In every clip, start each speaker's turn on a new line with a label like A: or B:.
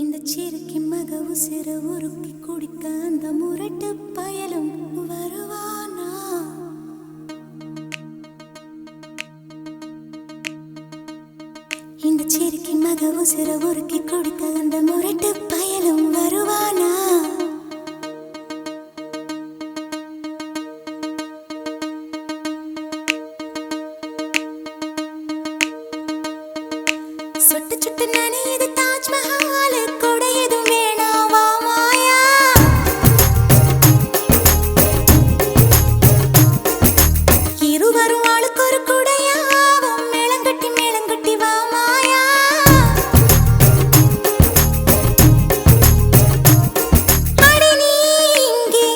A: இந்த சிறுக்கி மக உசிர உருக்கி குடிக்க அந்த முரட்டு பயலும் வருவானா? இந்த சிறுக்கி மக உசிர உருக்கி குடிக்க அந்த முரட்டு பயலும் வருவானா? சுட்டு சுட்டு நனையுது தாஜ்மஹால் கொடையதும் வேணாவா மாயா? இருவரும் ஆளுக்கு ஒரு குடையாவும் மேளங்கட்டி வா மாயா. அடி நீ இங்கே,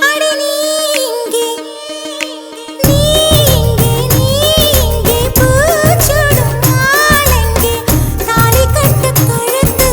A: அடி நீ இங்கே, நீ இங்கே பூச்சுடும் நாளெங்கே, தாலி கட்டு கழுத்து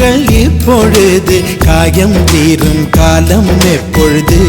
B: காயங்கள் இப்பொழுது காயம் தீரும் காலம் எப்பொழுது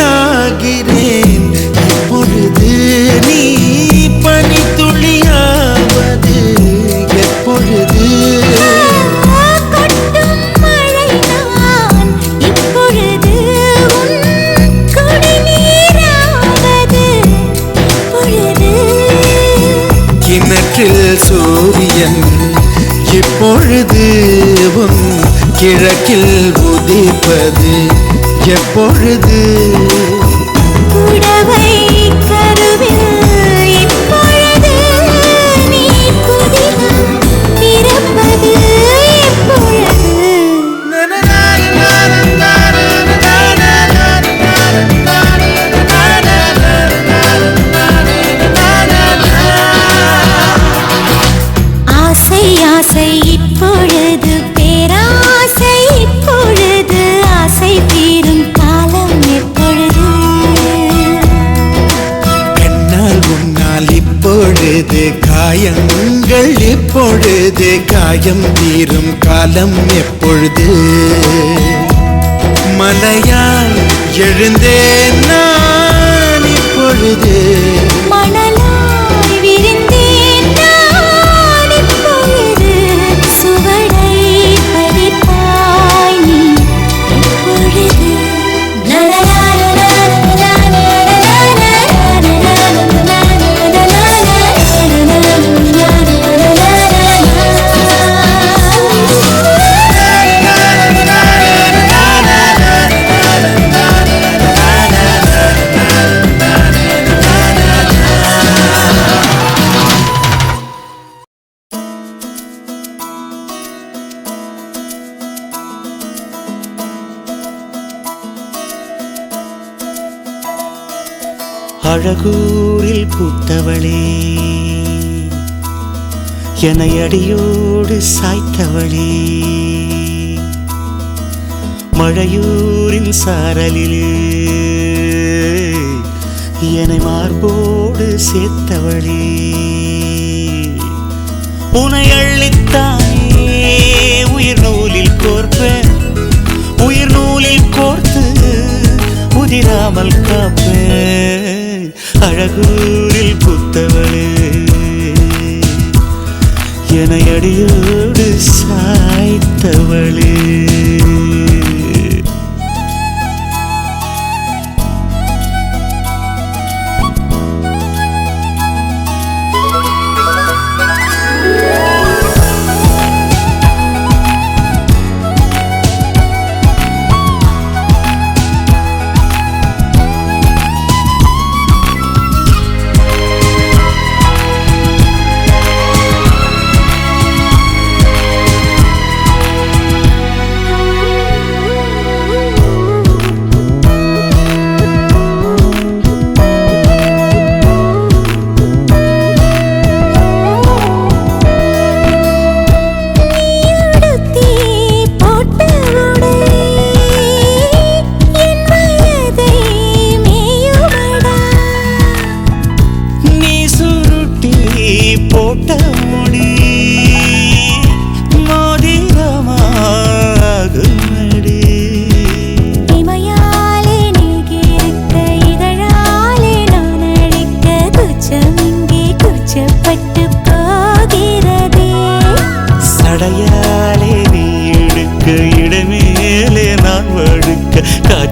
B: புல்வெளியாகிறேன் இப்பொழுது நீ பனித்துளியாவது எப்பொழுது
A: கொட்டும் மழை நான் இப்பொழுது குடிநீராவது எப்பொழுது
B: கிணற்றில் சூரியன் இப்பொழுது உன் கிழக்கில் உதிப்பது எப்பொழுது
A: புடவை கருவில் இப்பொழுது நீ புதினம் பிறப்பது எப்பொழுது ஆசை ஆசை இப்பொழுது பேராசை இப்பொழுது ஆசை தீரும் காலம் எப்பொழுது
B: கண்ணால் உன்னால் இப்பொழுது காயங்கள் இப்பொழுது காயம் தீரும் காலம் எப்பொழுது மலையால் எழுந்தேன் நான் இப்பொழுது
A: மணலாய் விரிந்தேன் நான் இப்பொழுது சுவடை பதிப்பாய் நீ இப்பொழுது
B: அழகூரில் பூத்தவளே
C: என்னை அடியோடு சாய்த்தவளே மழையூரின் சாரலிலே என்னை மார்போடு சேர்த்தவளே உனை அள்ளித்தானே உயிர் நூலில் கோர்ப்பேன் உயிர் நூலில் கோர்த்து உதிராமல் காப்பேன் அழகூரில் புத்தவளே என்னை அடியோடு சாய்த்தவளே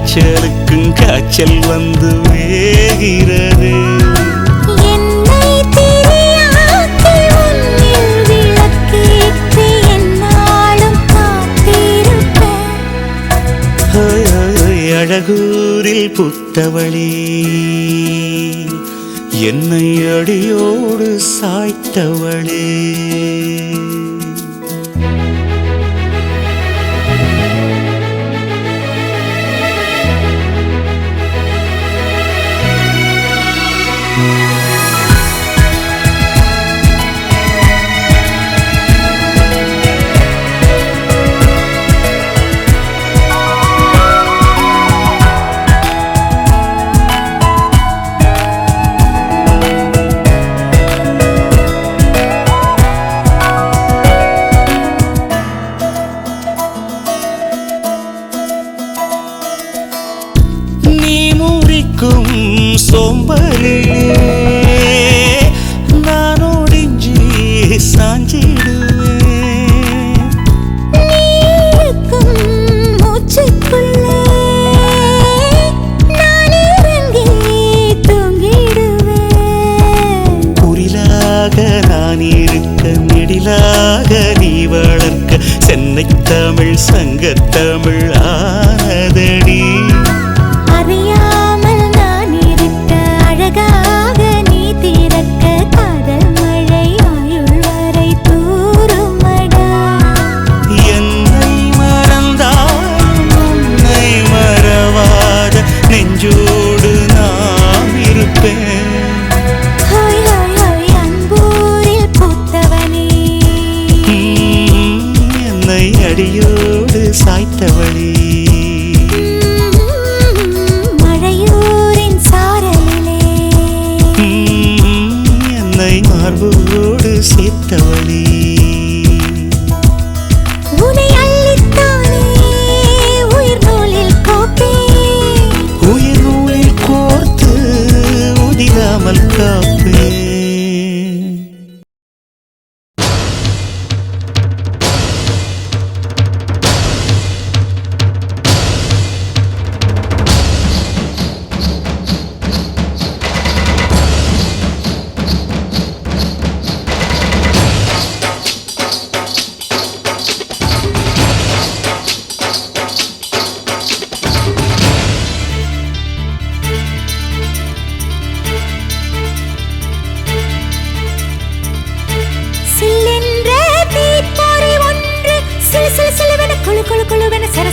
C: காய்ச்சலுக்கும் காய்ச்சல் வந்து வேகிறது
A: என்னை திரியாக்கி உன்னில் விளக்கேற்றி என்னாலும் காத்திருப்பேன்
C: அழகூரில் புத்தவளே என்னை அடியோடு சாய்த்தவளே சோம்பலிலே நான் ஒடிஞ்சி சாஞ்சிடுவேன்
A: நீக்கும் மூச்சுக்குள்ளே நான் இறங்கி தூங்கிடுவேன்
C: புரிலாக நான் இருக்க நெடிலாக நீ வளர்க்க சென்னை தமிழ் சங்கத்தமிழ் ஆனதடி நெஞ்சோடு நாம் இருப்பேன்
A: அன்பூரில் பூத்தவனே
C: என்னை அடியோடு சாய்த்தவளே
A: மழையூரின் சாரலிலே
C: என்னை மார்போடு சேர்த்தவளே
A: உனை அள்ளித்தானே உயிர் நூலில் கோப்பேன்
C: உயிர் நூலில் கோர்த்து உதிராமல் காப்பேன்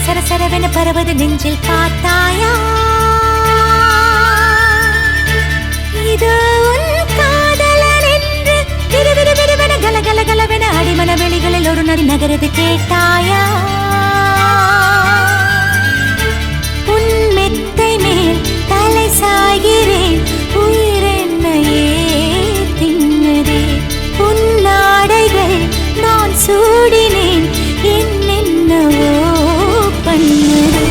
A: சரசரவென பரவது நெஞ்சில் பார்த்தாயா இது உன் காதலன் என்று விறுவிறுவென கலகலகலவென பின்னாடி நகரது கேட்டாயா உன் மெத்தை மேல் தலை சாய்கிறேன் உயிரென்னையே தின்னதே உன் நாடைகள் நான் சூடினேன் என்னென்னவோ பண்ணதே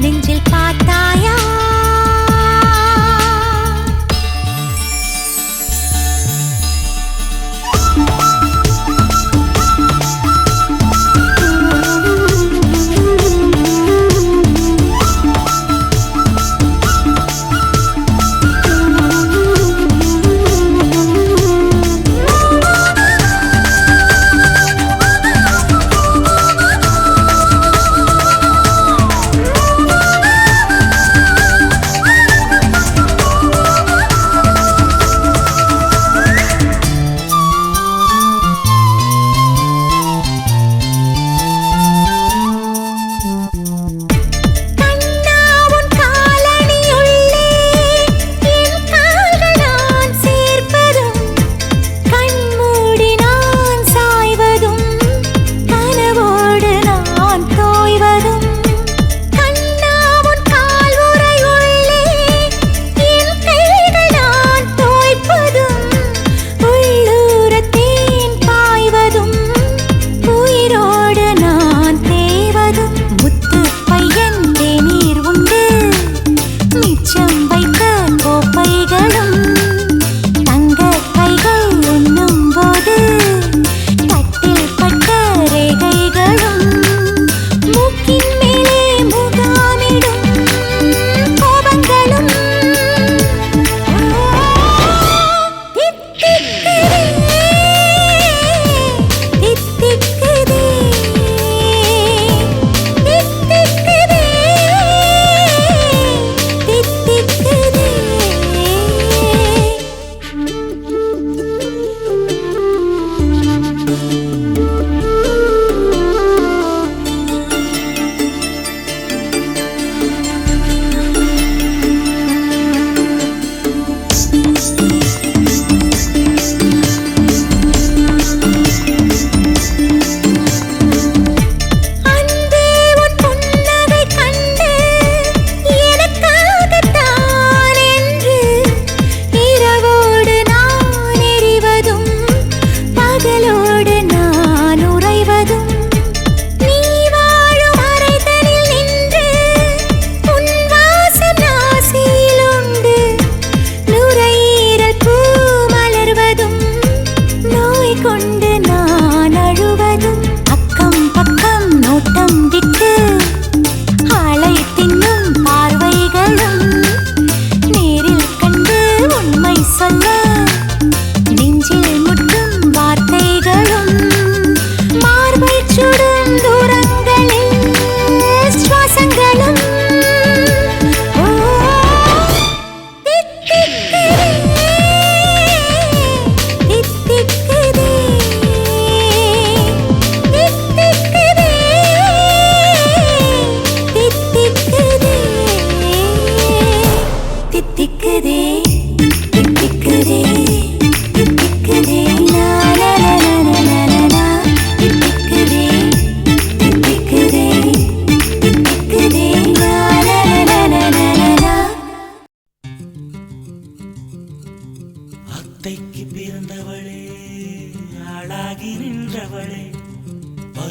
A: நெஞ்சில் பார்த்தாயா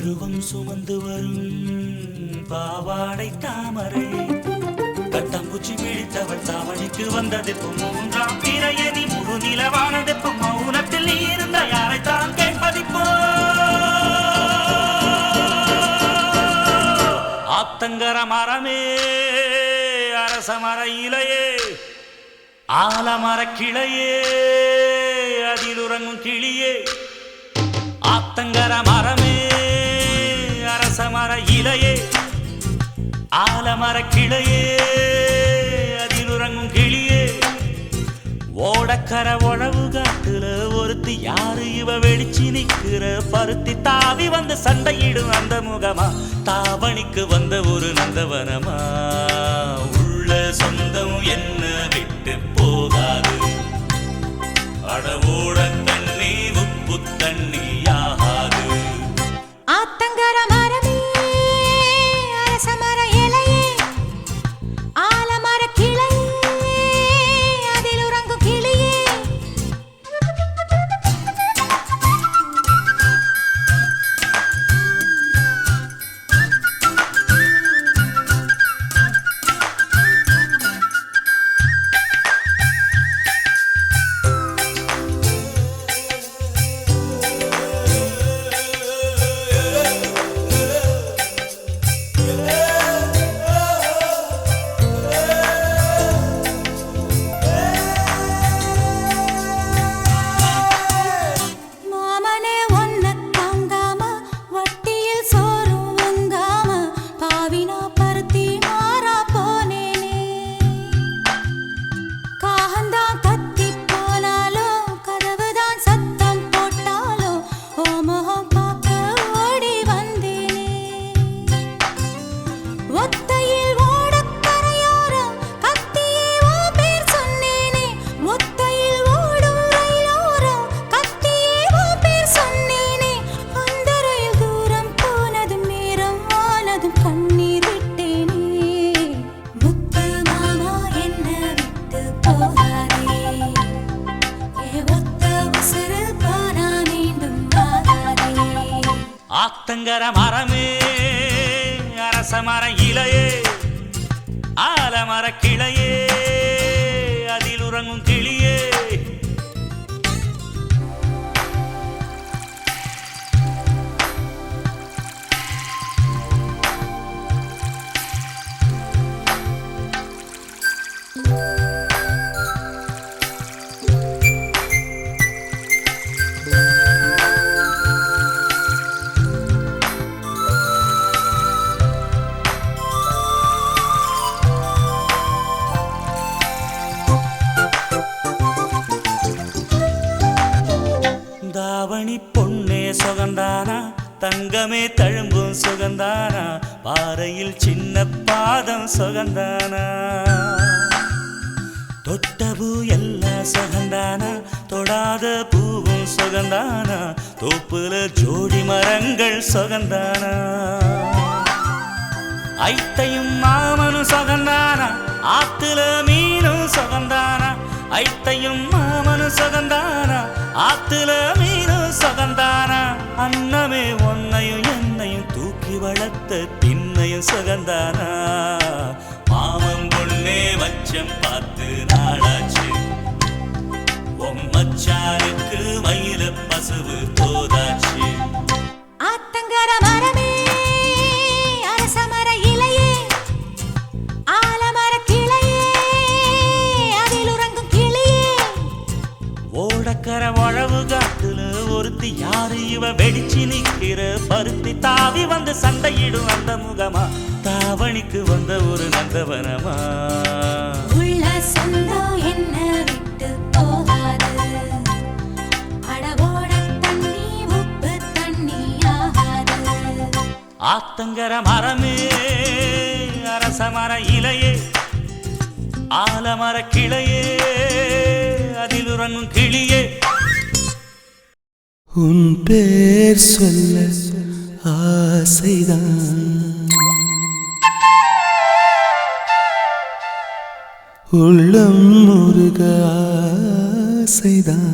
C: பருவம் சுமந்து வரும் பாவாடை தாமரை கட்டம்பூச்சி பிடித்தவள் தாவணிக்கு வந்ததெப்பு மூன்றாம் திரையணி முழு நிலவானதெப்பு மௌனத்தில் நீ இருந்த யாரைத்தான் கேட்பதிப்போ ஆத்தங்கர மரமே அரச மர இலையே ஆலமர கிளையே அதில் உறங்கும் கிளியே ஆத்தங்கர மரமே அரச மர இலையே ஆலமர கிளையே அதில் உறங்கும் கிளியே ஓடக்கர உழவு காட்டுல ஒருத்தி யாரு இவ வெளிச்சி நிக்கிற பருத்தி தாவி வந்து சண்டையிடும் அந்த முகமா தாவணிக்கு வந்த ஒரு நந்தவனமா உள்ள சொந்தம் என்ன விட்டு போகாது அடவோட தண்ணி உப்பு தண்ணி ஆகாது
A: ஆத்தங்கர மரமே அரச மர இலையே ஆலமர கிளையே அதில் உறங்கும் கிளியே மாமனே ஒன்ன தாங்காம வட்டியில் சோறும் உங்காம பாவினா பருத்தி மாறா போனேனே காகந்தான் கத்தி போனாலும் கதவுதான் சத்தம் போட்டாலும் ஓ முகம் பார்க்க ஓடி வந்தேனே ஒத்தையில் ஓடக்கரையோரம் கத்தியே ஓ பேர் சொன்னேனே ஒத்தையில் ஓடும் ரயிலோரம் கத்தியே ஓ பேர் சொன்னேனே அந்த ரயில் தூரம் போனதும் நேரம் ஆனதும் கண்ணீர் விட்டேனே முத்து மாமா என்ன விட்டு போகாதே ஏ ஒத்த உசுறு போனா மீண்டும் வாராதே
C: ஆத்தங்கர மரமே அரச மர இலையே ஆலமர கிளையே அதில் உறங்கும் கிளியே தாவணி பொன்னே சுகந்தானா தங்கமே தழும்பும் சுகந்தானா பாறையில் சின்ன பாதம் சுகந்தானா தொட்டபூ எல்லாம் சுகந்தானா தொடாத பூவும் சுகந்தானா தோப்புல ஜோடி மரங்கள் சுகந்தானா ஐத்தையும் மாமனும் சுகந்தானா ஆத்துல மீனும் சுகந்தானா ஐத்தையும் மாமனும் சுகந்தானா ஆத்துல மீனும் சுகந்தானா அன்னமே ஒன்னையும் என்னையும் தூக்கி வளர்த்த திண்ணையும் சுகந்தானா மாமன் பொண்ணே மச்சம் பார்த்து நாளாச்சு மச்சானுக்கு மயில பசுவு தோதாச்சு
A: ஆத்தங்கர மரமே அரச மர இலையே ஆலமர கிளையே அதில் உறங்கும் கிளியே
C: ஓடக்கர உழவு காட்டுல ஒருத்தி யாரு இவ வெடிச்சு நிக்கிற பருத்தி தாவி வந்து சண்டையிடும் அந்த முகமா தாவணிக்கு வந்த ஒரு நந்தவனமா
A: உள்ள சொந்தம் என்ன விட்டு போகாது அடவோட தண்ணி உப்பு தண்ணி ஆகாது
C: ஆத்தங்கர மரமே அரச மர இலையே ஆலமர கிளையே அதில் உறங்கும் கிளியே
B: உன் பேர் சொல்ல ஆசைதான் உள்ளம் முருக ஆசைதான்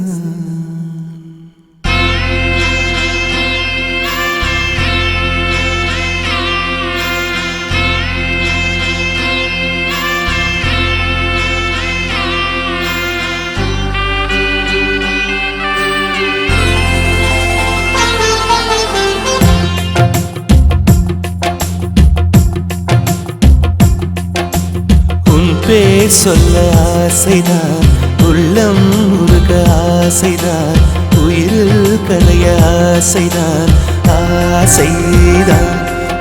B: சொல்ல ஆசைதான், உள்ளம் உருக ஆசைதான், உயிரில் கரைய ஆசைதான், ஆசைதான்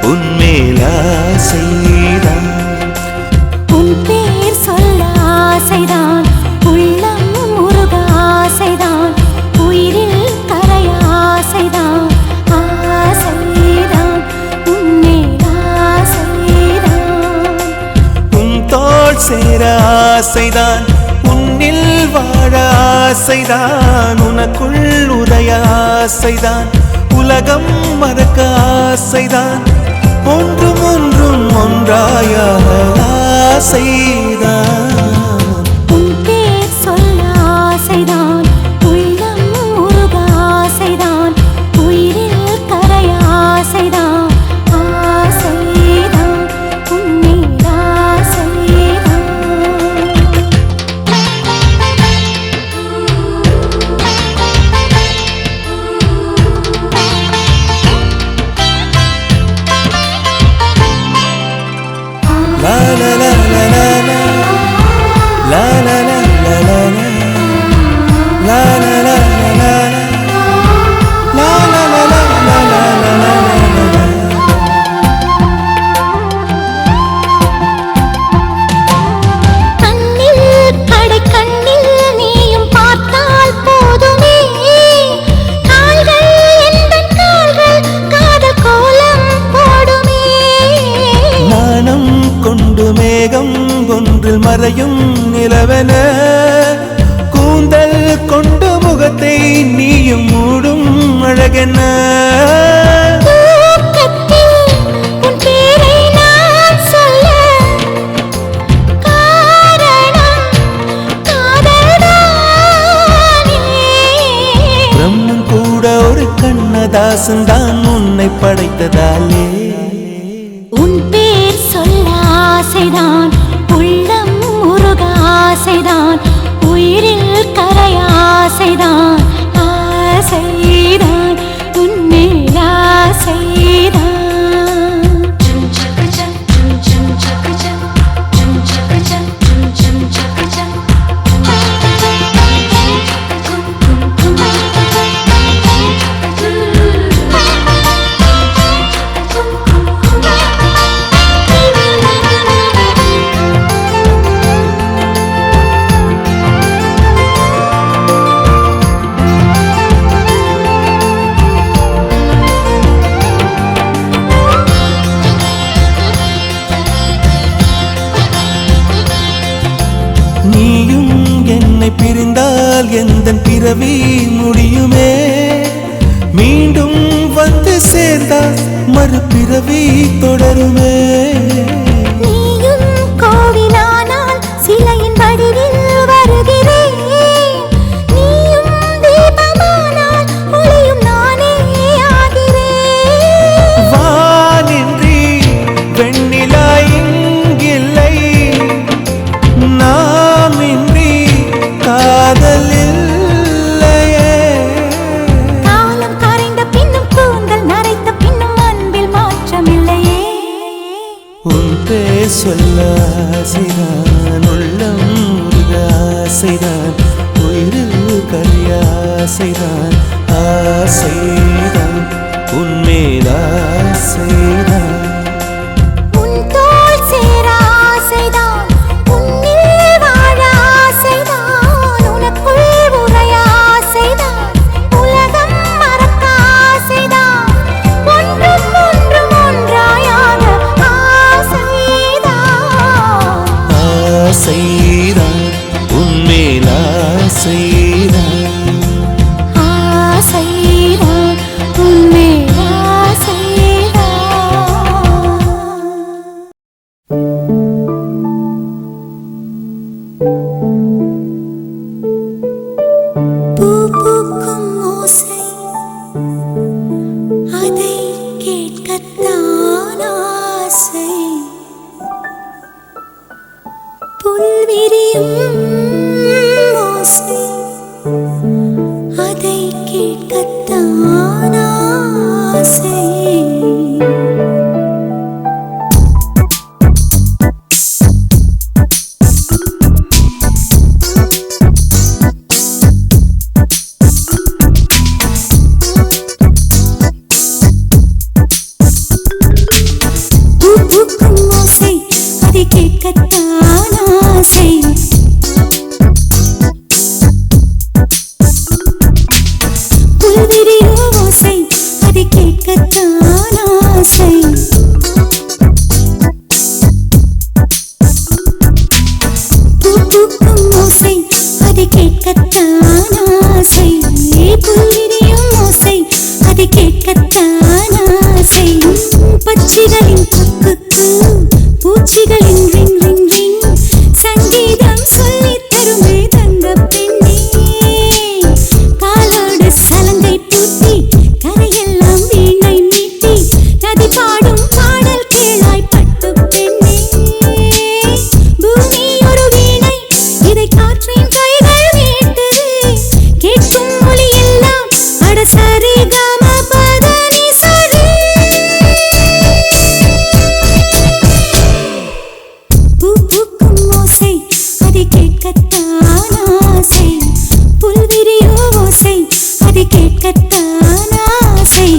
B: உன்மேல் ஆசைதான்.
A: உன் பேர் சொல்ல ஆசைதான், உள்ளம் உருக ஆசைதான், உயிரில் கரைய ஆசைதான், ஆசைதான் உன்மேல் ஆசைதான்.
B: உன் தோள் சேர ஆசைதான், உன்னில் வாழ ஆசைதான், உனக்குள் உதய ஆசைதான், உலகம் மறக்க ஆசைதான், ஒன்றும் ஒன்றும் ஒன்றாயாக ஆசைதான்.
A: உன் பேர் சொல்ல ஆசைதான், உள்ளம் உருக ஆசைதான், உயிரில் கரைய ஆசைதான், ஆசைதான் உன்மேல் ஆசைதான்.
B: La la la la la la, la la la la la la, la la la la la la, la la la la la la la.
A: கண்ணில் கடை கண்ணில் நீயும் பார்த்தால் போதுமே, கால்கள் எந்தன் கால்கள் காதல் கோலம் போடுமே.
B: நாணம் கொண்டு மேகம் ஒன்றில் மறையும் நிலவென, கூந்தல் கொண்டு முகத்தை நீயும் மூடும் அழகென.
A: தூக்கத்தில் உன் பேரை நான் சொல்ல காரணம் காதல்தானே.
B: பிரம்மன் கூட ஒரு கண்ணதாசன் தான் உன்னை படைத்ததாலே.
A: உன் பேர் சொல்ல ஆசைதான், உள்ளம் உருக ஆசைதான், உயிரில் கரைய ஆசைதான், ஆசைதான் உன்மேல் ஆசைதான்.
B: நீயும் என்னை பிரிந்தால் எந்தன் பிறவி முடியுமே, மீண்டும் வந்து சேர்ந்தால் மறுபிறவி தொடருமே.
A: நீயும் கோவிலானால் சிலையின் வடிவில் வருகிறேன், நீயும் தீபமானால் ஒளியும் நானே ஆகிறேன்.
B: வானின்றி வெண்ணிலா இங்கில்லை, நாமின்றி காதல் இல்லையே.
A: காலம் கரைந்த பின்னும் கூந்தல் நரைத்த பின்னும் அன்பில் மாற்றமில்லையே.
B: உன் பேர் சொல்ல ஆசைதான், உள்ளம் உருக ஆசைதான், உயிரில் கரிய ஆசைதான், ஆசைதான் உன்மேல் ஆசைதான்.
A: உன் தோள் சேர ஆசைதான், உன்னில் வாழ ஆசைதான், உனக்குள் உறைய ஆசைதான், உலகம் மறக்க ஆசைதான், ஒன்றும் ஒன்றும் ஒன்றாயாக ஆசைதான்.
B: ஆசைதான் உன்மேல் ஆசைதான்.
A: ஆசைதான் உன்மேல் ஆசைதான். கேட்கத்தான் ஆசை. பட்சிகளின் குக்கு பூச்சிகளின் ரிங் ரிங் ரிங் சங்கீதம் சொல்லித் தருமே தங்க பெண்ணே. காலோடு சலங்கை பூட்டி கரையெல்லாம் வீணை மீட்டி நதி பாடும் பாடல் கேளாய் பட்டு பெண்ணே. பூமி ஒரு வீணை இதை காற்றின் கைகள் மீட்டுது. கேட்கும் மொழி எல்லாம் அடசரி கம பதனி சரி. பூ பூக்கும் ஓசை அதை கேட்கத்தான் ஆசை. புல்விரியோ ஓசை அதை கேட்கத்தான் ஆசை.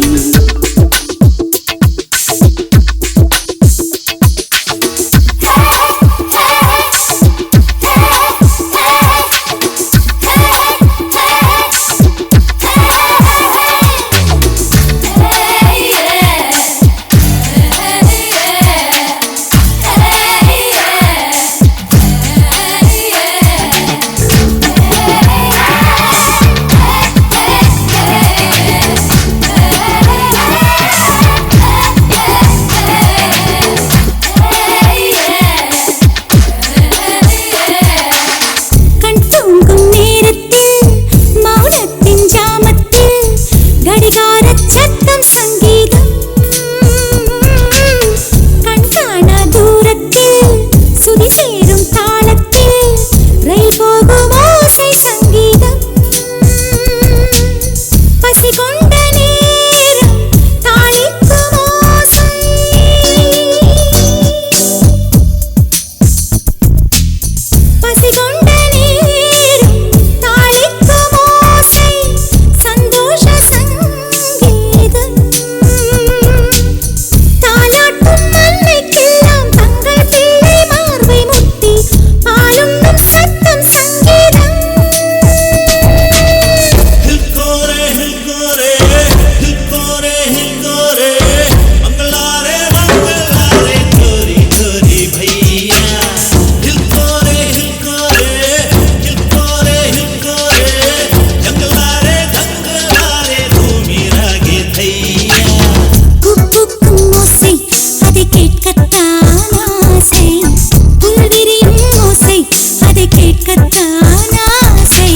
A: கண் தூங்கும் நேரத்தில் மௌனத்தின் ஜாமத்தில் கடிகாரச் சத்தம் சங்கீதம். கண் காணா தூரத்தில் சுதி சேரும் தாளத்தில் ரயில் போகும் ஓசை சங்கீதம். பசி கொண்ட நேரம் தாளிக்கும் ஓசை. பசி கொண்ட நேரம் தாளிக்கும் ஓசை சந்தோஷ சங்கீதம். தாலாட்டும் அன்னைக்கெல்லாம் தங்கள் பிள்ளை மார்பை முத்தி பாலுண்ணும் சத்தம் சங்கீதம்.
B: हिलकोरे हिलकोरे हिलकोरे हिलकोरे मंगलारे मंगलारे गोरी गोरी भैया. हिलकोरे हिलकोरे हिलकोरे हिलकोरे जंगलारे जंगलारे भूमि रागे भैया.
A: பூக்கும் ஓசை அதை கேட்கத்தான் ஆசை. புல்விரியும் ஓசை அதை கேட்கத்தான் ஆசை.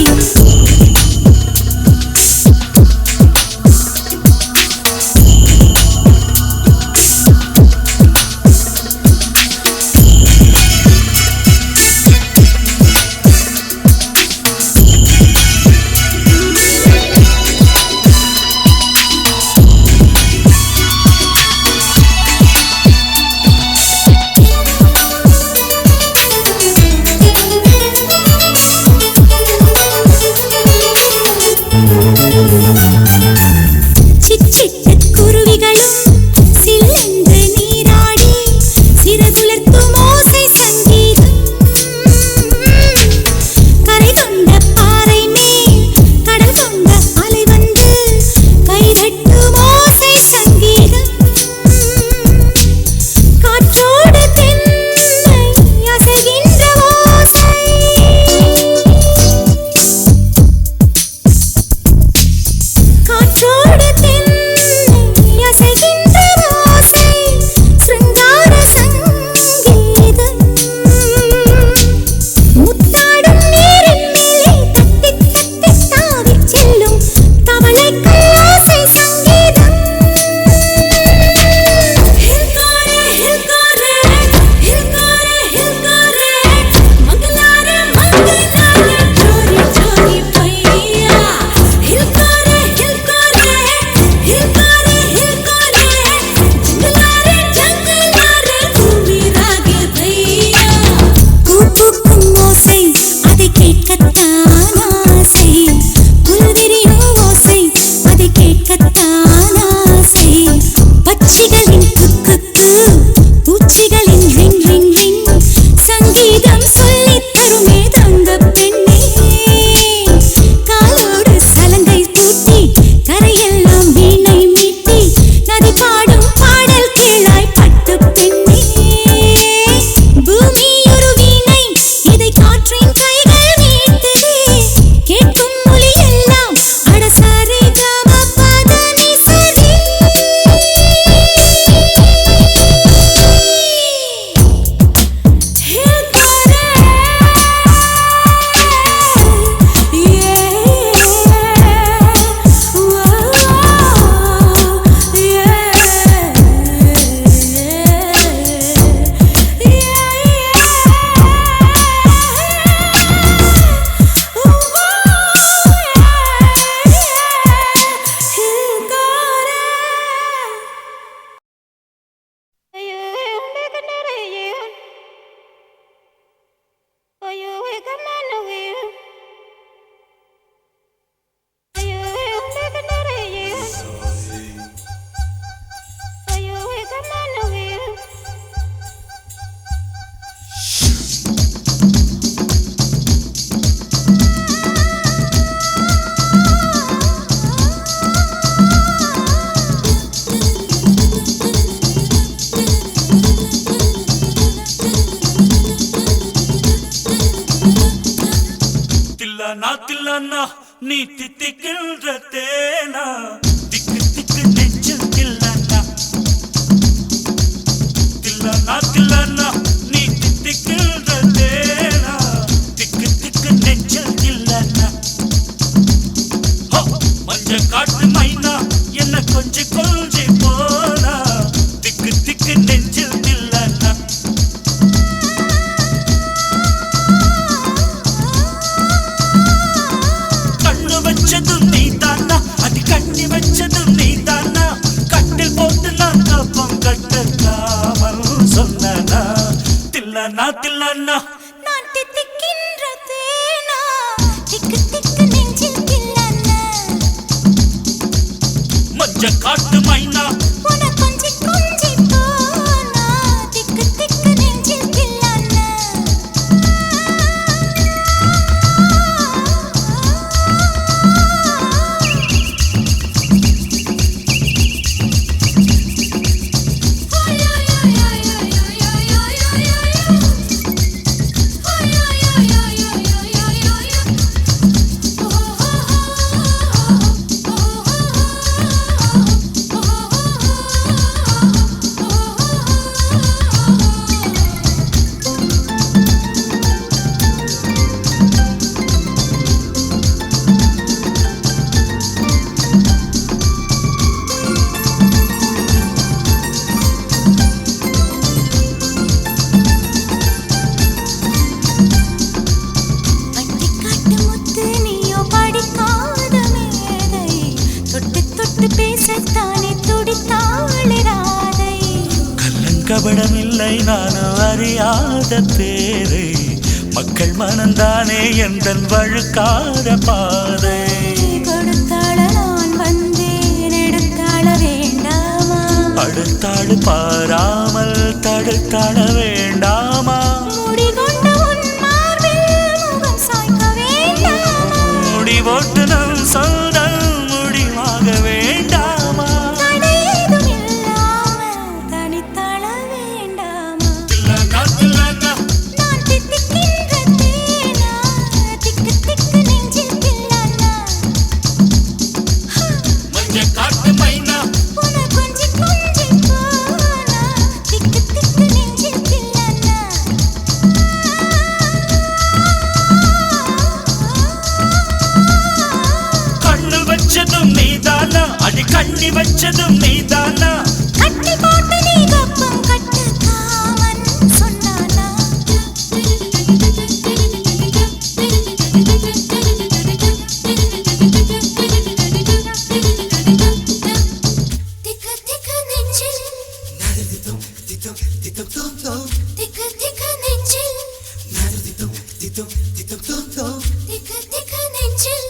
C: தில்லானா தில்லானா நீ தித்திக்கின்ற தேனா திக்கு திக்கு நெஞ்சில் தில்லானா தில்லானா தில்லானா நீ தித்திக்கின்ற தேனா திக்கு திக்கு நெஞ்சில் தில்லானா மஞ்ச காட்டு மைனா என்ன கொஞ்சி கொஞ்சி போனா திக்கு திக்கு நெஞ்சில் தில்லானா கண்ணு வச்சதும் நீ தானா அது கண்ணி வச்சதும் நீ தானா கட்டில் போட்டு நான் கப்பம் கட்டக்காமல் சொன்னா தில்லானா தில்லானா
A: நான் தித்திக்கின்ற தேனா திக்கு திக்கு நெஞ்சில் தில்லானா
C: மஞ்ச காட்டு மைனா
A: உன கொஞ்சி கொஞ்சி போனா திக்கு திக்கு நெஞ்சில் தில்லானா
C: கள்ளங்கபடமில்லை நானும் அறியாத பேரை மக்கள் மனந்தானே எந்தன் வழுக்காத பாதை
A: கொடுத்தாள நான் வந்தேன் எடுத்தாள வேண்டாமா
C: அடுத்தாடு பாராமல் தடுத்தாள வேண்டாமா
A: முடிகொண்ட உன் மார்பில் முகம் சாய்க்க வேண்டாமா
C: முடிவோட்டு நம் சொந்தம் முடிவாக வேண்டாமா
A: தடையேதும் இல்லாமல் தனித்தாள வேண்டாமா
C: தில்லானா தில்லானா
A: நான் தித்திக்கின்ற தேனா திக்கு திக்கு நெஞ்சில் தில்லானா
C: மஞ்ச காட்டு மைனா
A: உன கொஞ்சி கொஞ்சி போனா திக்கு திக்கு நெஞ்சில் தில்லானா
C: கண்ணு வச்சதும் நீதானா அடி கண்ணி வச்சதும் நீதானா
A: கட்டி போட்டு நீ கப்பம் கட்டு காமன் சொன்னானா திக்கு திக்கு நெஞ்சில் திக்கு திக்கு நெஞ்சில் திக்கு திக்கு நெஞ்சில்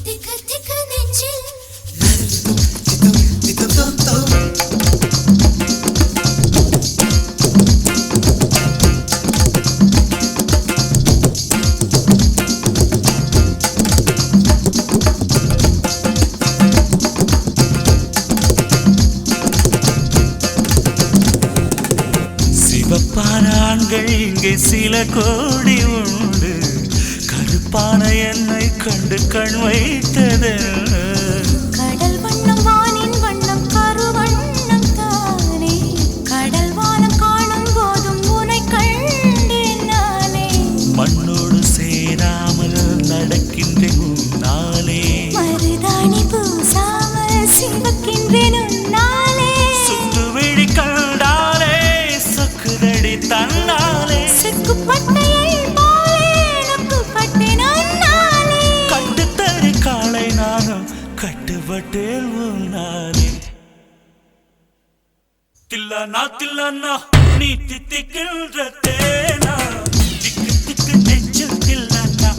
A: திக்கு திக்கு நெஞ்சில்
C: சிவப்பான ஆண்கள் இங்கே சில கோடி உண்டு கருப்பான என்னை கண்டு கண் வைத்தது
A: கடல் வண்ணம் வானின் வண்ணம் கருவண்ணம் தானே கடல் வானம் காணும் போதும் உனை கண்டேன் நானே
C: மண்ணோடு சேராமல் நடக்கின்றேன் உன்னாலே
A: மருதாணி பூசாமல் சிவக்கின்றேன் உன்னாலே
C: சுட்டு விழி கண்டாலே சொக்குதடி தன்னாலே
A: செக்குப்பட்டையை போலே நொக்குப்பட்டேன் உன்னாலே
C: கட்டுத்தறி காளை நானும் கட்டுப்பட்டேன் உன்னாலே தில்லானா தில்லானா நீ தித்திக்கின்ற தேனா திக்கு திக்கு நெஞ்சில் தில்லானா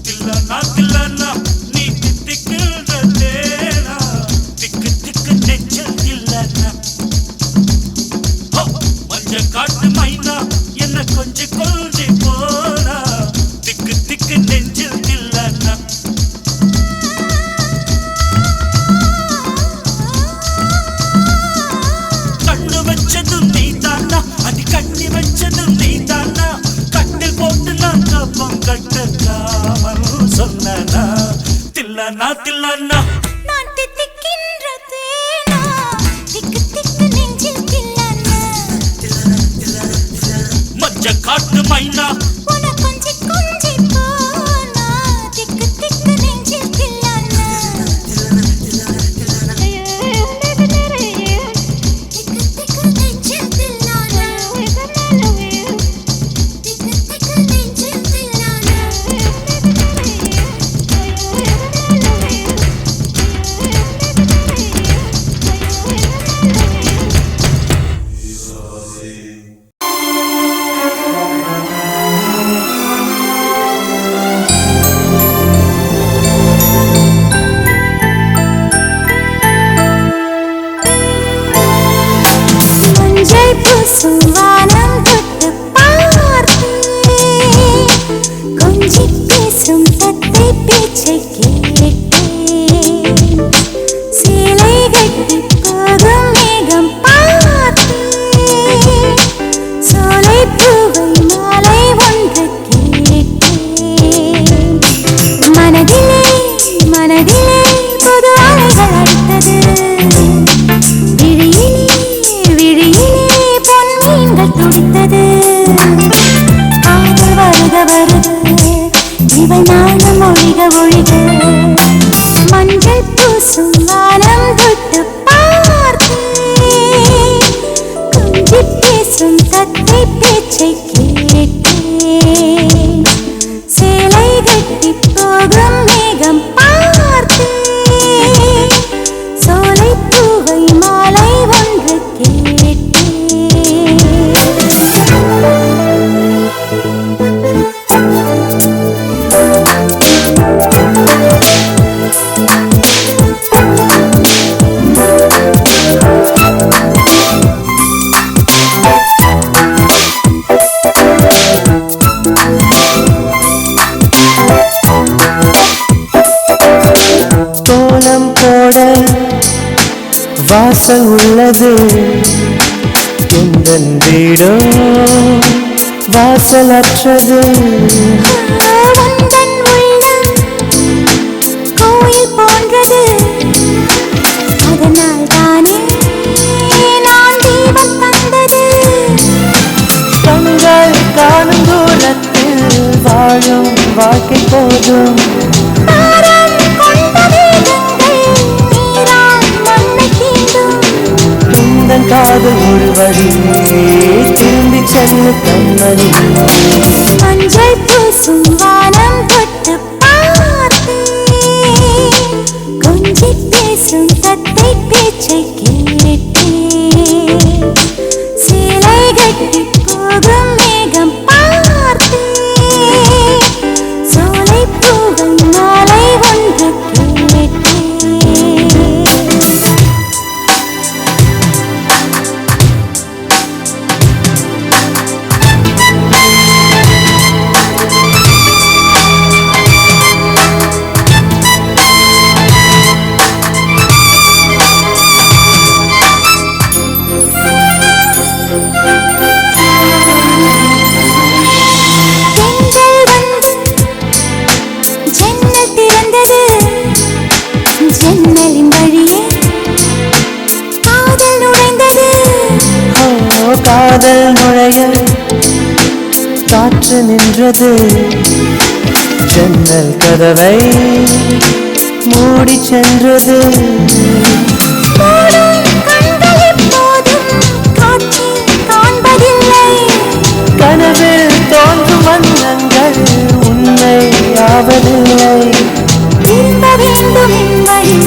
C: தில்லானா தில்லானா நீ தித்திக்கின்ற தேனா திக்கு திக்கு நெஞ்சில் தில்லானா மஞ்ச காட்டு மைனா என்ன கொஞ்சி கொஞ்சி போனா திக்கு திக்கு நெஞ்சில் தில்லானா கண்ணு வச்சதும் நீ தானா அது கண்ணி மைனா
A: உன கொஞ்சி கொஞ்சி போனா திக்கு திக்கு நெஞ்சில் தில்லானா திக்கு திக்கு நெஞ்சில் தில்லானா திக்கு திக்கு நெஞ்சில் தில்லானா மஞ்சள் பூசும் வானம் தொட்டு பார்த்தேன் கொஞ்சி பேசும் தத்தை பேச்சை கேட்டேன் சேலை கட்டி போகும் மேகம் பார்த்தேன் சோலை பூவை மாலை ஒன்று கேட்டேன் மனதிலே மனதிலே புது அலைகள் அடித்தது விழியிலே பொன்மீன்கள் துடித்தது காதல் வருக வருக இவை நானும் ஒழிக ஒழிக மஞ்சள் பூசும் வானம் தொட்டு பார்த்தேன் கொஞ்சி பேசும் தத்தை பேச்சை கேட்டேன் சேலை கட்டி போகும் மேகம் பார்த்தேன் சோலை பூவை மாலை ஒன்று கேட்டேன்
B: கோலம் போட வாசல் உள்ளது எந்தன் வீடோ வாசலற்றது
A: உந்தன் உள்ளம் கோயில் போன்றது அதனால் தானே நான் தீபம் தந்தது
B: கண்கள் காணும் தூரத்தில் வாழும் வாழ்க்கை போதும்
A: பாரம் கொண்ட மேகங்கள் நீரால் மண்ணை தீண்டும்
B: உந்தன் காதல் ஒரு வழி திரும்பி செல்ல கண்மணி
A: மஞ்சள் பூசும் வானம் தொட்டு பார்த்தேன் கொஞ்சி பேசும் தத்தை பேச்சை கேட்டேன் சேலை கட்டி போகும் மேகம் பார்த்தேன் சோலை பூவை மாலை ஒன்று கேட்டேன் தென்றல் வந்து ஜன்னல் திறந்தது ஜன்னலின் வழியே காதல் நுழைந்தது
B: ஓ காதல் நுழைய காற்று நின்றது ஜன்னல் கதவை மூடி சென்றது
A: மூடும் கண்கள் எப்போதும் காற்றில் காண்பதில்லை
B: கனவில் தோன்றும் வண்ணங்கள் உண்மை ஆவதில்லை
A: திரும்ப வேண்டும் என் வழி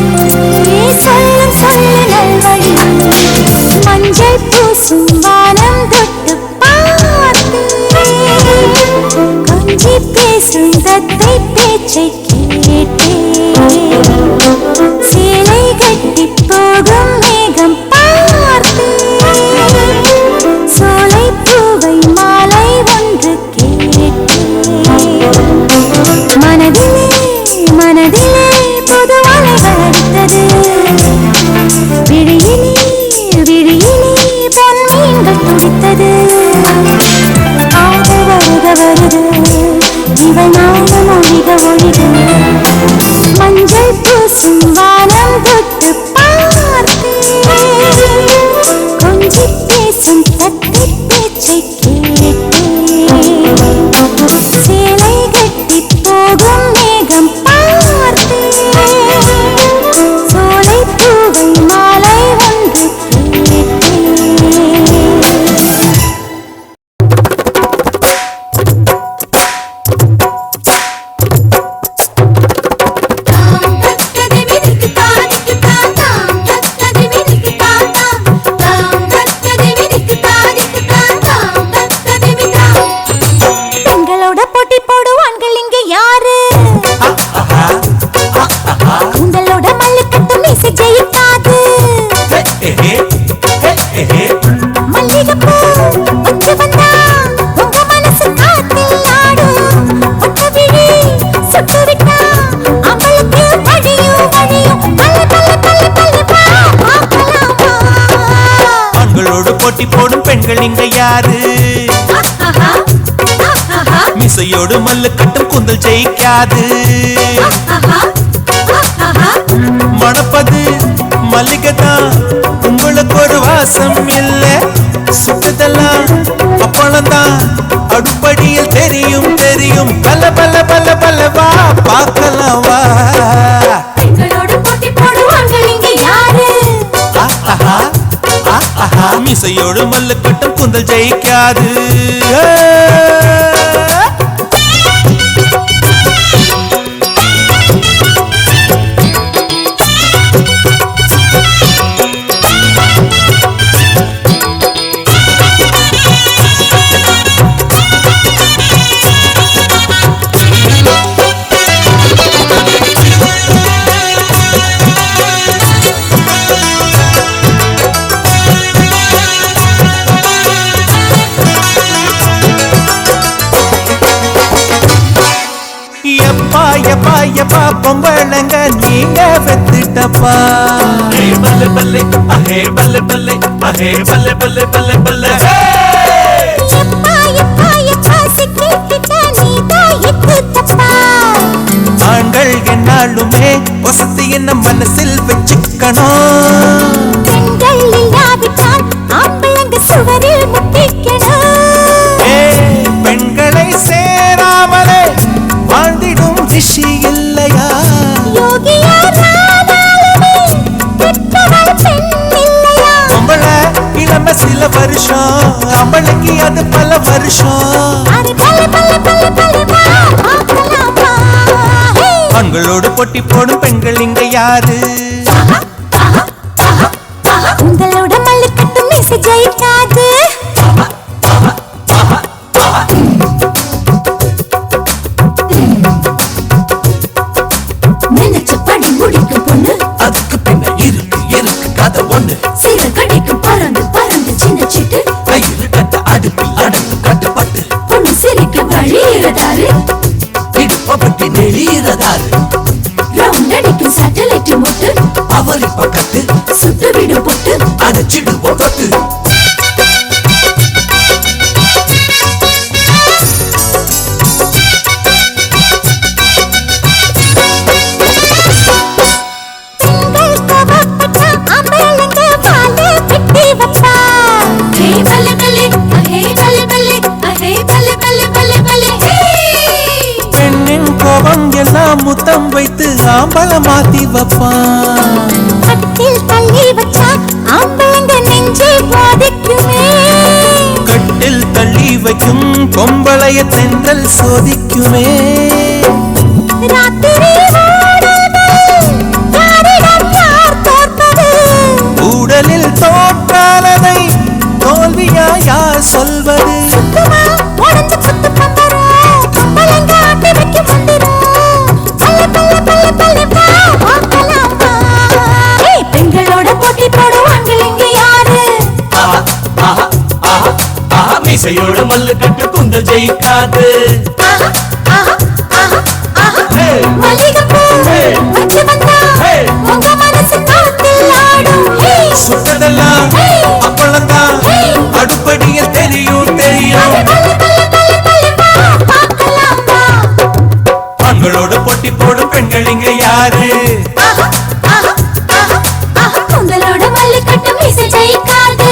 A: சொல்லும் சொல்ல நல்வழி மஞ்சள் பூசும் வானம் தொட்டு பார்த்தேன் கொஞ்சி பேசும் தத்தை பேச்சை கேட்டேன் சேலை கட்டி போகும் மேகம் பார்த்தேன் சோலை பூவை மாலை ஒன்று கேட்டேன் மனதிலே மனதிலே புது அலைகள் அடித்தது விழியிலே பொன்மீன்கள் துடித்தது காதல் வருக வருக இவை நானும் ஒழிக ஒழிக மஞ்சள் பூசும் வானம் தொட்டு பார்த்தேன் கொஞ்சி பேசும் தத்தை பேச்சை கேட்டேன் சேலை கட்டி போகும் மேகம் பார்த்து சோலை பூவை மாலை ஒன்று பெண்களோட போட்டி போடுவான்கள் இங்க யாரு உங்களோட மல்லுக்கட்டு மீசை ஜெயிக்காது மல்லிகைப்பூ ஒன்று வந்தா உங்க மனசு காத்தில் ஆடும் ஒட்ட விழி சுட்டு விட்டா அவளுக்கு வழியும் வழியும் பல்ல பல்ல பல்ல பல்ல வா பார்க்கலாமா
B: ஆண்களோடு போட்டி போடும் பெண்கள் இங்க யாரு மிசையோடு மல்லு கட்டும் கூந்தல் ஜெயிக்காது மணப்பது மல்லிகைதான் உங்களுக்கு ஒரு வாசம் இல்ல சுட்டதெல்லாம் அப்பளம்தான் அடுப்படியில் தெரியும் தெரியும் பல பல பல பல வா பார்க்கலாம் வா
A: பெண்களோட போட்டி போடுவான்கள் இங்க யாரு
B: மிசையோடு மல்லு கட்டும் கூந்தல் ஜெயிக்காது எப்பா பொம்பளங்க நீங்க வெத்துட்டப்பா பல்ல பல்ல அஹே பல்ல பல்ல அஹே பல்ல பல்ல பல்ல பல்ல ஆண்கள் என்னாலுமே வசதி என்ன மனசில் வச்சுக்கணும்
A: பெண்கள் இல்லாவிட்டால் ஆம்பளங்க சுவரில் முட்டிக்கணும்
B: பெண்களை சேராமலே வாழ்ந்திடும் ரிஷி இல்லையா பொம்பள இளம சில வருஷம் அவளுக்கு அது பல வருஷம் ஆண்களோடு போட்டி போடும் பெண்கள் இங்க யாரு
A: உங்களோட மல்லுக்கட்டு மீசை ஜெயிக்காது நினைச்சபடி முடிக்கும் பொண்ணு
B: அதுக்கு பின்ன இருக்கு கதை ஒண்ணு
A: சில கடைக்கும் பறந்து பறந்து சின்ன சிட்டு
B: கையில் கட்ட அடுப்பில் அடங்கு கட்டுப்பட்டு
A: பொண்ணு சிரிக்க வழியிறதாரு
B: இடுப்பப்பட்டி நெளியிறதாரு
A: ரவுண்ட் அடிக்கும் சேட்டலைட் மொட்டு
B: அவரி பக்கத்து
A: சுட்டு விடும் பொட்டு
B: அடைச்சிடுவோம் தொட்டு முத்தம் வைத்து ஆம்பள மாத்தி வைப்பான்
A: கட்டில் தள்ளி வச்சா ஆம்பளங்க நெஞ்சே பாதிக்குமே
B: கட்டில் தள்ளி வைக்கும் பொம்பளைய தென்றல் சோதிக்குமே
A: ராத்திரி
B: ஊடலில் தோற்றாலதை தோல்வியா யார் சொல்வது
A: பெண்களோட போட்டி போடுவாங்க இங்க யாரு
B: மீசையோட மல்லு கட்டு குந்த ஜெயிக்காது சுட்டதெல்லாம் அப்பளம்தான் அடுப்படியில் தெரியும் தெரியும் ஆண்களோட போட்டி போடும் பெண்கள் இங்க யாரு
A: உங்களோட மல்லுக்கட்டு மீசை ஜெயிக்காது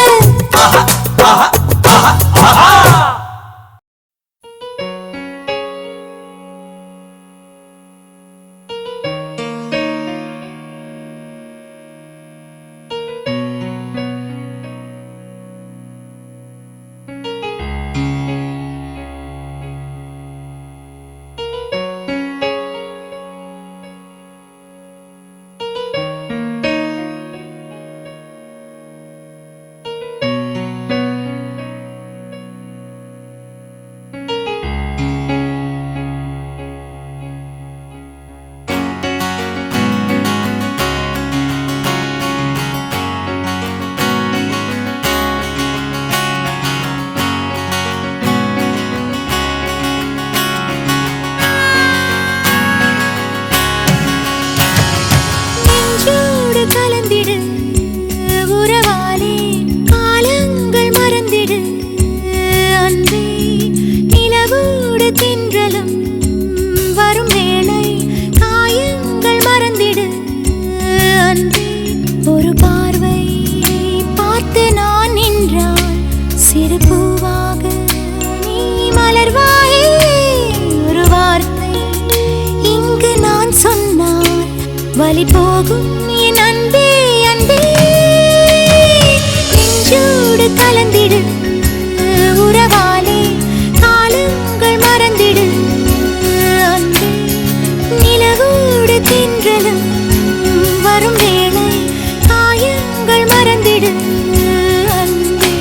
A: வலி போகும் என் அன்பே அன்பே நெஞ்சோடு கலந்திடு உறவாலே காலங்கள் மறந்திடு அன்பே நிலவோடு தென்றலும் வரும் வேளை காயங்கள் மறந்திடு அன்பே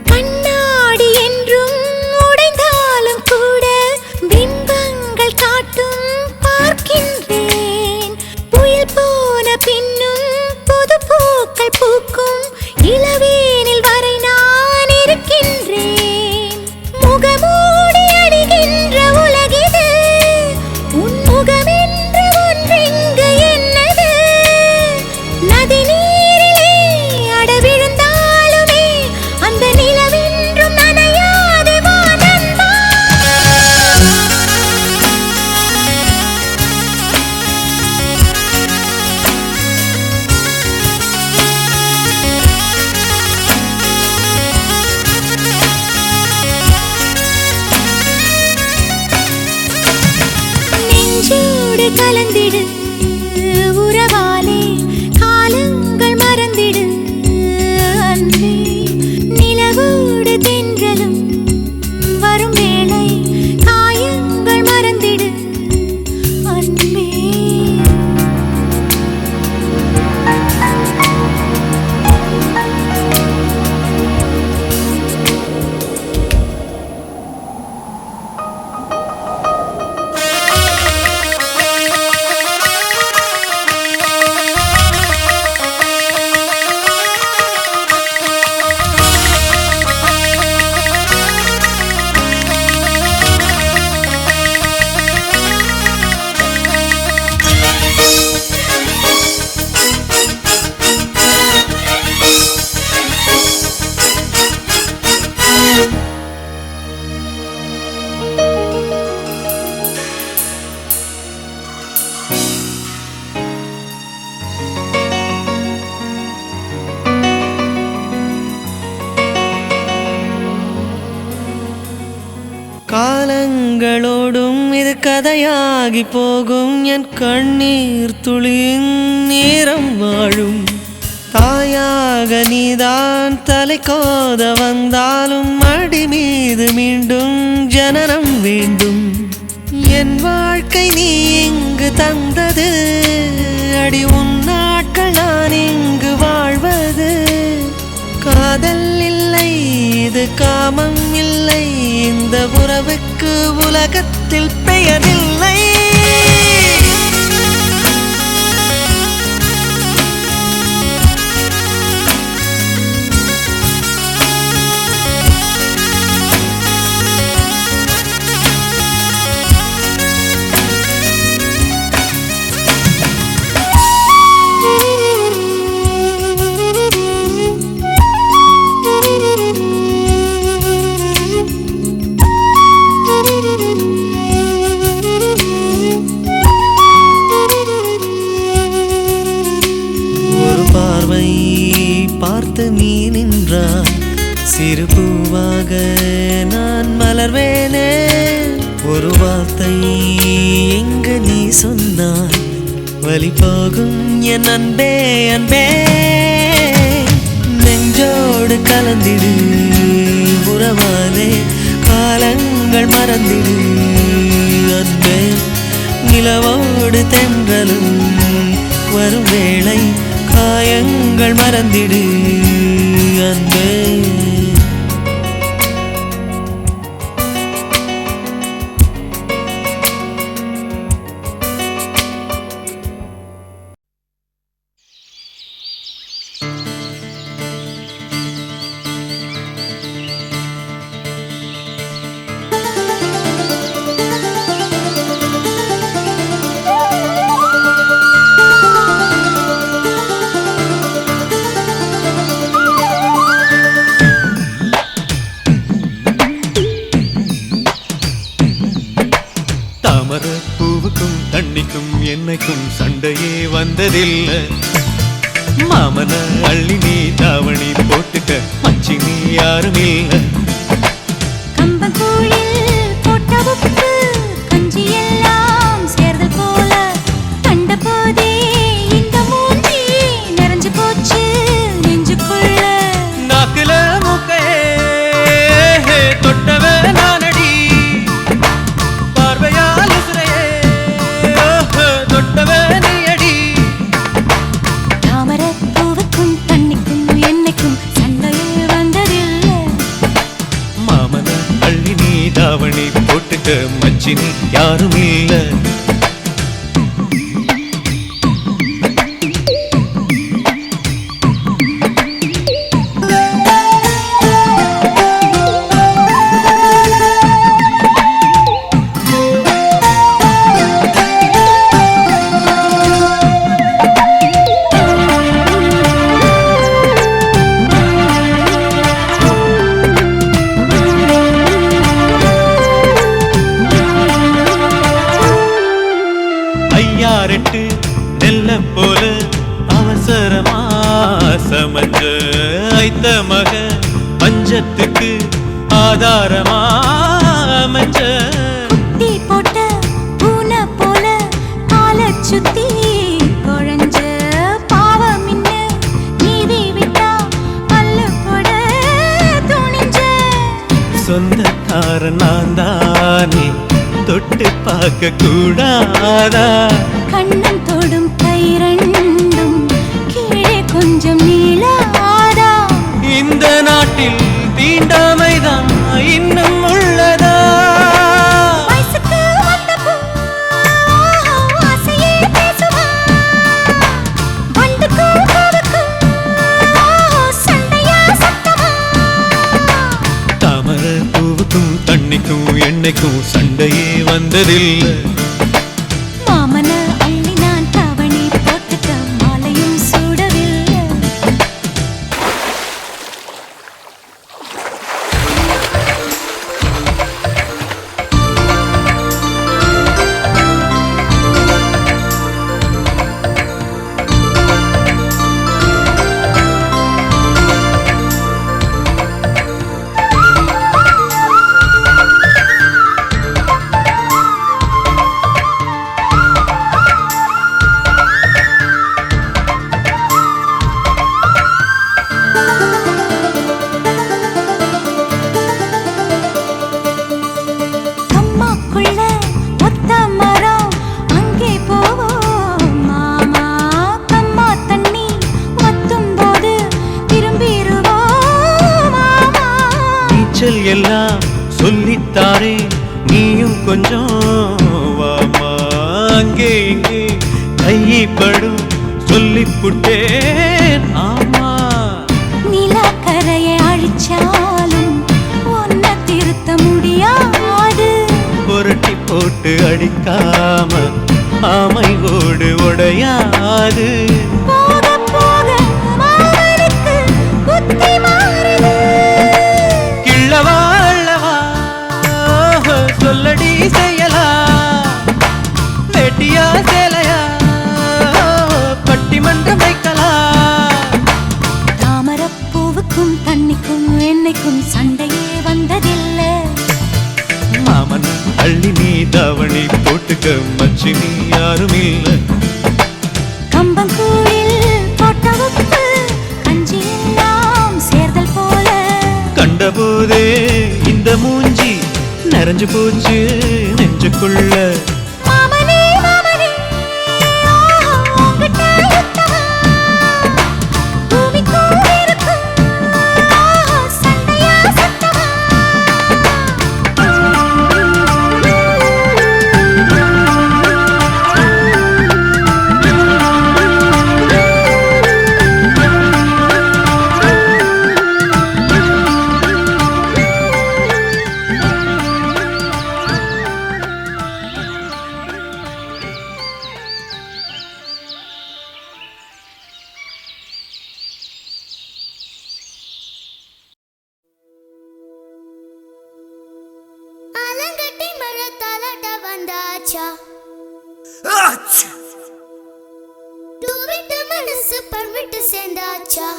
A: கண்ணாடி என்றும் உடைந்தாலும் கூட பிம்பங்கள் காட்டும் பார்க்கின்றேன் புயல் போன பின்னும் புது பூக்கள் பூக்கும் இளவேனில் வரை நான் இருக்கின்றேன் முகமூடி அணிகின்ற உலகிது உன் முகமென்று ஒன்றெங்கு என்னது நதி நீரிலே அடவிழுந்தாலுமே அந்த நிலவென்றும் நனையாது வா நண்பா நெஞ்சோடு கலந்திடு உறவாலே காலங்கள் மறந்திடு அன்பே நிலவோடு தென்றலும் வரும் வேளை காயங்கள் மறந்திடு அன்பே
B: காலங்களோடும் இது கதையாகி போகும் என் கண்ணீர் துளியின் நேரம் வாழும் தாயாக நீதான் தலை கோத வந்தாலும் அடி மீது மீண்டும் ஜனனம் வேண்டும் என் வாழ்க்கை நீ இங்கு தந்தது அடி உன் நாட்கள் நான் இங்கு வாழ்வது காதல் இல்லை இது காமம் இல்லை இந்த உறவுக்கு உலகத்தில் பெயரில்லை பார்த்து நீ நின்றாய் சிறு பூவாக நான் மலர்வேனே ஒரு வார்த்தை எங்கு நீ சொன்னாய் வலி போகும் என் அன்பே அன்பே நெஞ்சோடு கலந்திடு உறவாலே காலங்கள் மறந்திடு அன்பே நிலவோடு தென்றலும் வரும் வேளை காயங்கள் மறந்திடு அன்பே என்னைக்கும் சண்டையே வந்ததில்லை. மாமன அள்ளி நீ தாவணி போட்டுக்க மச்சி நீ யாரும் இல்லை.
A: கம்பங்கூழில் போட்ட உப்பு கஞ்சி எல்லாம் சேர்ந்து போல கண்ட போதே இந்த மூஞ்சி நிறைஞ்சு போச்சு நெஞ்சுக்குள்ள.
B: நாக்குல மூக்கையே தொட்டவ நானடி, பார்வையால் உசுரையே தொட்டவ நீயடி.
A: தாமரை பூவுக்கும் தண்ணிக்கும் என்னைக்கும் சண்டையே வந்ததில்லை.
B: மாமன அள்ளி நீ தாவணி போட்டுக்க மச்சி நீ யாரும் இல்லை. ஐயாரெட்டு நெல்ல போல அவசரமா சமஞ்ச ஐத்த மக பஞ்சத்துக்கு ஆதாரமா அமைஞ்ச.
A: குட்டி போட்ட பூனை போல காலை சுத்தி குழஞ்ச பாவம் இன்ன நீதி விட்டா பல்லு போட துணிஞ்ச.
B: சொந்தக்காரன் நான் தானே தொட்டு பார்க்க கூடாதா.
A: கண்ணன் தொடும் கை ரெண்டும் கீழே கொஞ்சம் நீளாதா.
B: இந்த நாட்டில் தீண்டாமைதான் இன்னும் உள்ளதா.
A: வயசுக்கு வந்த பூ ஆசையே பேசுவா. வண்டுக்கும் பூவுக்கும் சண்டையா சத்தமா.
B: தாமரை பூவுக்கும் தண்ணிக்கும் எண்ணெய்க்கும் சண்டையே வந்ததில்லை.
A: மாமன அள்ளி நான் தாவணி போட்டுக்க மாலையும் சூடவில்லை. அம்மாக்குள்ள ஒத்த மரம் அங்கே போவோம் மாமா. கம்மா தண்ணி வத்தும் போது திரும்பிடுவோம் மாமா.
B: நீச்சல் எல்லாம் சொல்லித்தாரே நீயும் கொஞ்சம் வாமா. அங்கே இங்கே கைப்படும் சொல்லிப்புட்டேன் ஆமா.
A: நிலக்கரையை அழிச்சாலும் ஒன்ன திருத்த முடியாது.
B: புரட்டி போட்டு அடிக்காம ஆமை ஓடு உடையாது.
A: போக போக மாமனுக்கு புத்தி மாறுது.
B: கிள்ளவா அள்ளவா சொல்லடி செய்யலா. வெட்டியா சேலையா பட்டிமன்றம் வைக்கலாம்.
A: தாமரப்பூவுக்கும் தண்ணிக்கும் என்னைக்கும் சண்டையே வந்ததில்லை.
B: மாமன் அள்ளி நீ தாவணி போட்டுக்க மச்சி நீ யாரும் இல்லை.
A: கம்பங்கூழில் போட்ட உப்பு கஞ்சி எல்லாம் சேர்தல் போல
B: கண்டபோதே இந்த மூஞ்சி நிறைஞ்சு போச்சு நெஞ்சுக்குள்ள.
A: மாமனே மாமனே உங்கிட்ட யுத்தமா. பூமிக்கும் இருக்கும் சண்டையா சத்தமா. டூவிட்டு மனசு பண்விட்டு சேர்ந்தாச்சா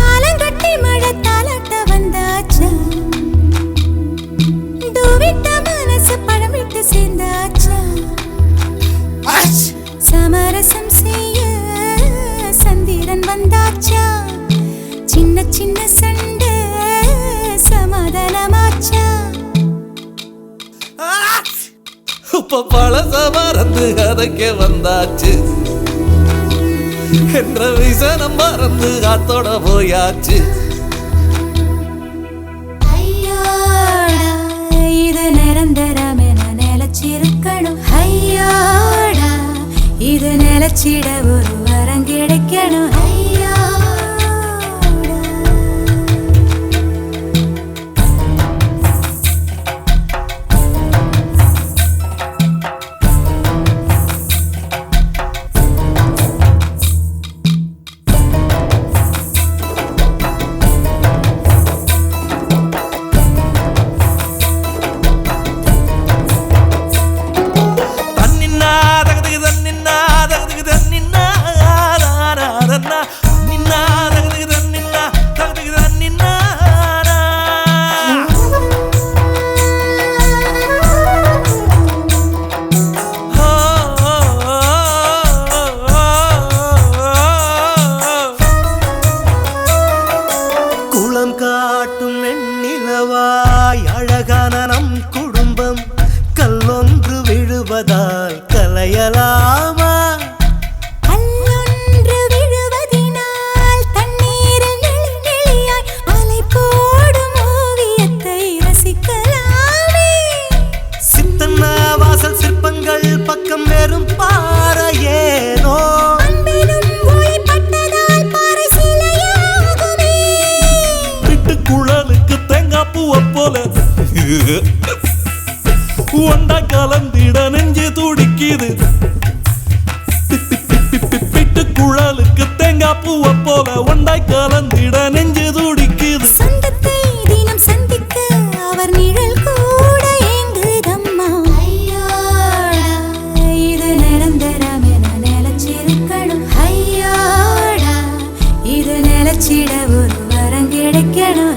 A: ஆலங்கட்டி மழை தாலாட்ட வந்தாச்சா டூவிட்ட மனசு பழம் விட்டு சேர்ந்தாச்சா சமரசம் செய்ய சந்திரன் வந்தாச்சா சின்ன சின்ன சண்டை சமாதானமாச்சா
B: இப்ப பழச மறந்து கதைக்க வந்தாச்சு என்ற விசனம் மறந்து காத்தோட போயாச்சு
A: ஐயோடா இது நிரந்தரமென நிலச்சிருக்கணும் ஐயோடா இது நிலச்சிட ஒரு வரம் கிடைக்கணும் ஐயோடா
B: காட்டும் வெண்ணிலவாய் அழகான நம் குடும்பம் கல்லொன்று விழுவதால் கலையலாமா
A: கல்லொன்று விழுவதினால் தண்ணீரில் நெளி நெளியாய் அலை போடும் ஓவியத்தை ரசிக்கலாமே
B: சித்தன்னா வாசல் சிற்பங்கள் பக்கம் வெறும் பாறையேனோ
C: ஒண்டா கலந்திட நெஞ்சு துடிக்குது பிட்டு குழலுக்கு தேங்காய் பூவை போல ஒண்டாய் கலந்திட நெஞ்சு துடிக்குது
A: சொந்தத்தை தினம் சந்திக்க அவர் நிழல் கூட ஏங்குதம்மா ஐயோடா இது நிரந்தரம் என நிலச்சிருக்கணும் ஐயோடா இது நிலச்சிட ஒரு வரம் கிடைக்கணும்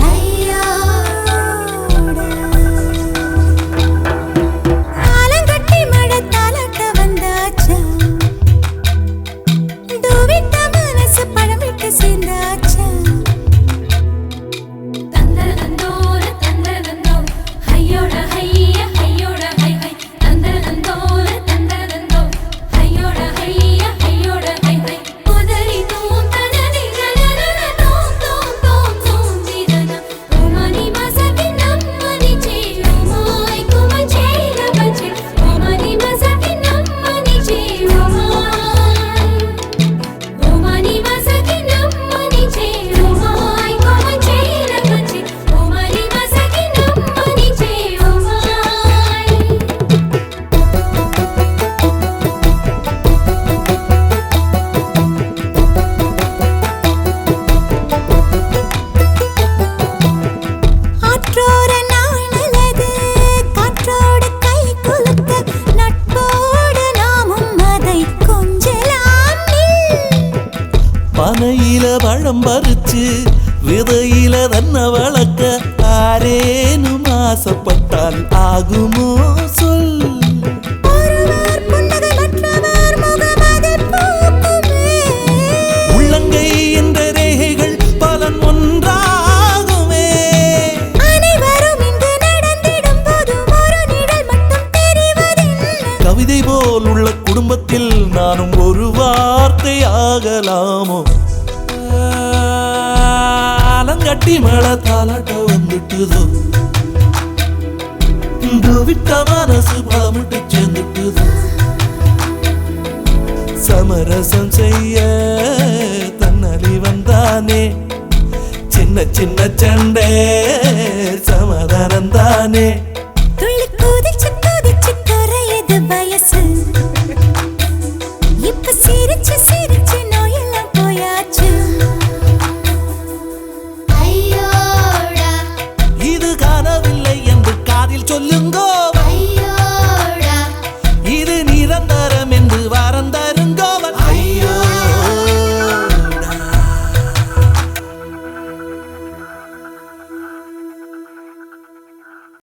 B: பனையில பழம் பறிச்சு விதையில தன்ன வளர்க்க ஆரேனும் ஆசைப்பட்டால் ஆகுமோ சொல் உள்ளங்கை என்ற ரேகைகள் பலன் ஒன்றாகுமே கவிதை போல் உள்ள குடும்பத்தில் நானும் ஒரு வார்த்தை ஆகலாமோ ஆலங்கட்டி மழை தாலாட்ட வந்துட்டுதோ விட்ட மனசு பழமுட்டு சேர்ந்துட்டுதோ சமரசம் செய்ய தன்னலி வந்தானே சின்ன சின்ன சண்டை சமாதானம் தானே
A: துள்ளி குதிச்சு குதிச்சு குறையுது வயசு இப்ப சிரிச்சு சிரிச்சு நோயெல்லாம்
B: எங்கோ